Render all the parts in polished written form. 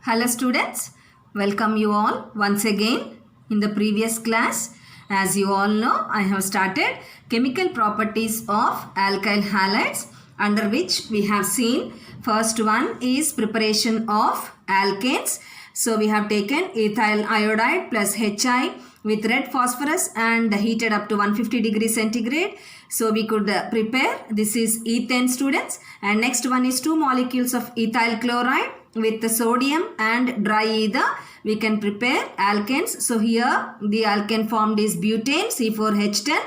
Hello students, welcome you all once again in the previous class. As you all know, I have started chemical properties of alkyl halides, under which we have seen first one is preparation of alkanes. So we have taken ethyl iodide plus HI with red phosphorus and heated up to 150 degrees centigrade. So we could prepare, this is ethane students, and next one is 2 molecules of ethyl chloride with the sodium and dry ether. We can prepare alkanes. So here the alkane formed is butane C4H10.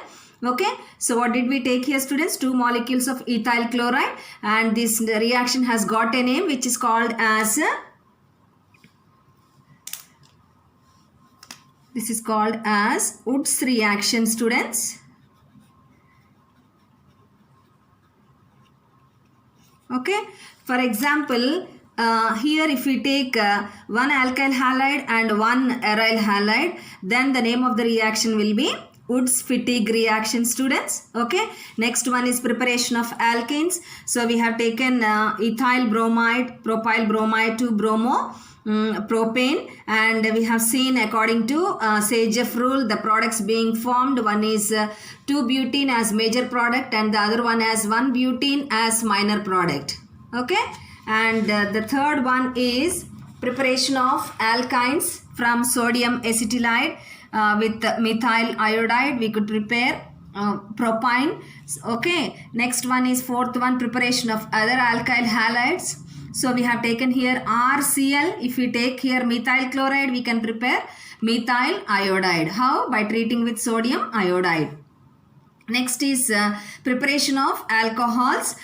Okay, so what did we take here students? 2 molecules of ethyl chloride, and this reaction has got a name which is called as Woods reaction students. Okay, for example, here if we take one alkyl halide and one aryl halide, then the name of the reaction will be Woods-Fittig reaction students. Okay, next one is preparation of alkanes. So we have taken ethyl bromide, propyl bromide to bromo, propane, and we have seen according to Sageff rule the products being formed. One is 2-butene as major product and the other one as 1-butene as minor product. Okay, and the third one is preparation of alkynes from sodium acetylide with methyl iodide. We could prepare propyne. Okay, next one is fourth one, preparation of other alkyl halides. So we have taken here RCl. If we take here methyl chloride, we can prepare methyl iodide. How? By treating with sodium iodide. Next is preparation of alcohols.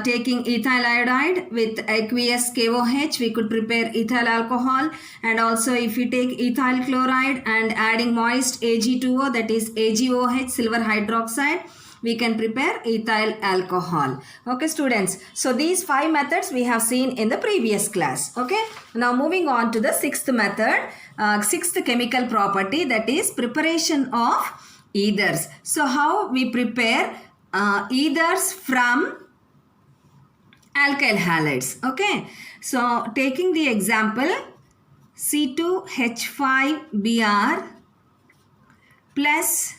Taking ethyl iodide with aqueous KOH, we could prepare ethyl alcohol. And also if we take ethyl chloride and adding moist Ag2O, that is AgOH, silver hydroxide, we can prepare ethyl alcohol. Okay students, so these 5 methods we have seen in the previous class. Okay, now moving on to the sixth method, sixth chemical property, that is preparation of ethers. So how we prepare ethers from alkyl halides. Okay, so taking the example C2H5Br plus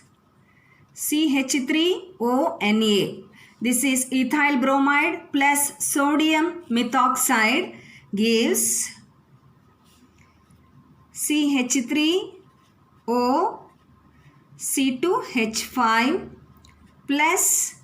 CH3ONa. This is ethyl bromide plus sodium methoxide gives CH3O C2H5 plus,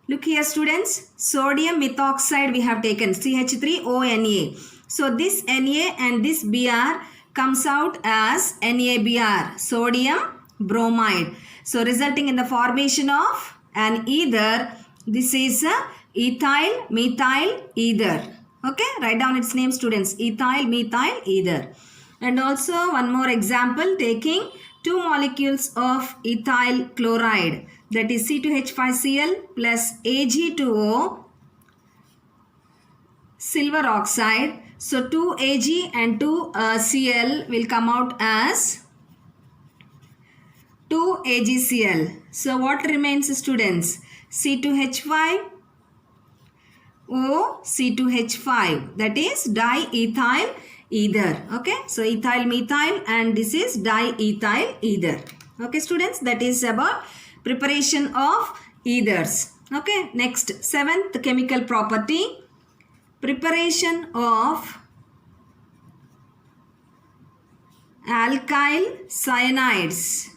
look here students, sodium methoxide we have taken CH3ONa. So this Na and this Br comes out as NaBr, sodium bromide. So resulting in the formation of an ether. This is a ethyl methyl ether. Okay, write down its name students, ethyl methyl ether. And also one more example, taking 2 molecules of ethyl chloride, that is C2H5Cl plus Ag2O, silver oxide. So 2 Ag and 2 Cl will come out as 2 AgCl. So what remains students? C2H5 O C2H5, that is diethyl ether. Okay, so ethyl methyl and this is diethyl ether. Okay students, that is about preparation of ethers. Okay, next, seventh chemical property, preparation of alkyl cyanides.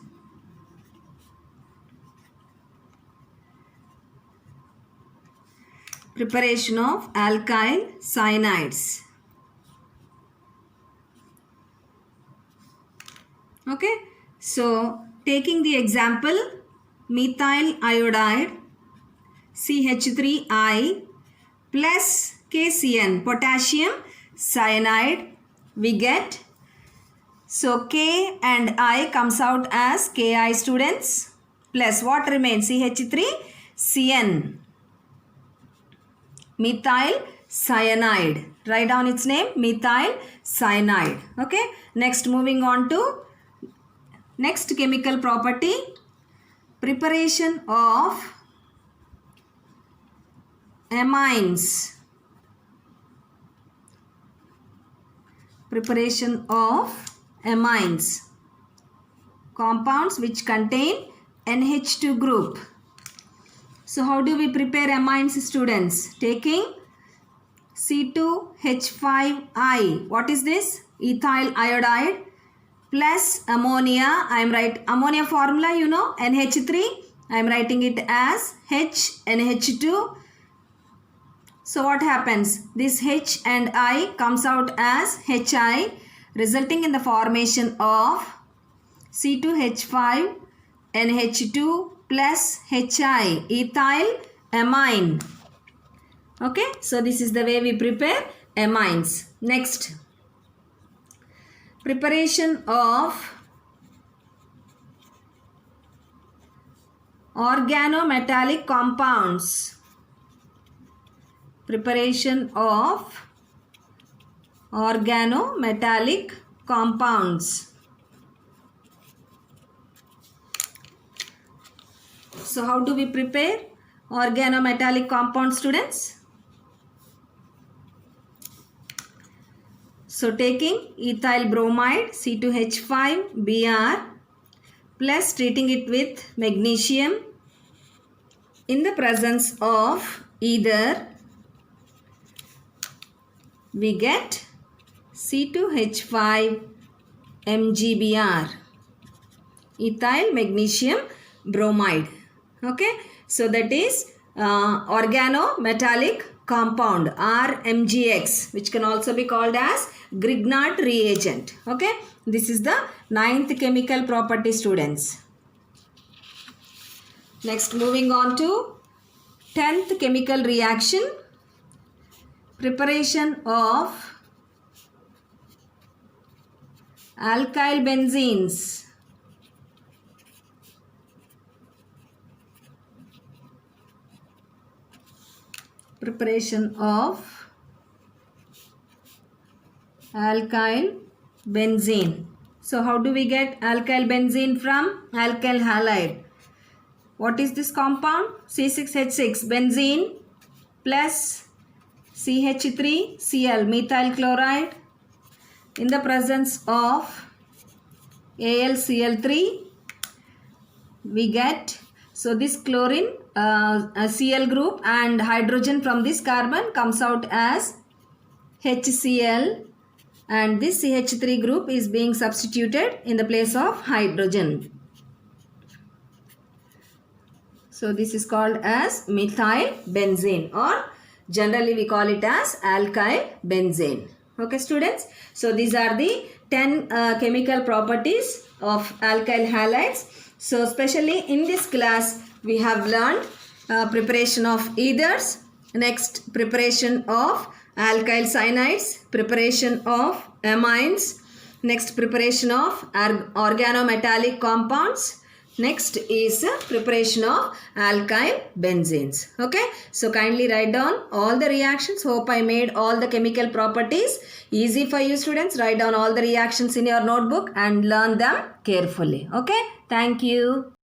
Preparation of alkyl cyanides. Okay, so taking the example methyl iodide CH3I plus KCN, potassium cyanide, we get, so K and I comes out as Ki students, plus what remains? CH3CN, methyl cyanide. Write down its name, methyl cyanide. Okay, next moving on to next chemical property, preparation of amines. preparation of amines, compounds which contain NH2 group. So how do we prepare amines, students? Taking C2H5I. What is this? Ethyl iodide plus ammonia. I am writing ammonia formula, you know, NH3. I am writing it as HNH2. So what happens? This H and I comes out as HI, resulting in the formation of C2H5 NH2 plus HI, ethyl amine. Okay, so this is the way we prepare amines. Next, preparation of organometallic compounds. Preparation of organometallic compounds. So how do we prepare organometallic compounds, students? So taking ethyl bromide C2H5Br plus treating it with magnesium in the presence of either, we get C2H5MgBr, ethyl magnesium bromide. Okay, so that is organometallic compound RMgX, which can also be called as Grignard reagent. Okay, this is the 9th chemical property, students. Next, moving on to 10th chemical reaction, preparation of alkyl benzenes. Preparation of alkyl benzene. So how do we get alkyl benzene from alkyl halide? What is this compound? C6H6 benzene plus CH3Cl methyl chloride in the presence of AlCl3, we get, so this chlorine Cl group and hydrogen from this carbon comes out as HCl, and this CH3 group is being substituted in the place of hydrogen. So this is called as methyl benzene, or generally we call it as alkyl benzene. Okay, students. So these are the 10 chemical properties of alkyl halides. So especially in this class we have learned preparation of ethers, next preparation of alkyl cyanides, preparation of amines, next preparation of organometallic compounds, next is preparation of alkyl benzenes. Okay, so kindly write down all the reactions. Hope I made all the chemical properties easy for you, students. Write down all the reactions in your notebook and learn them carefully. Okay, thank you.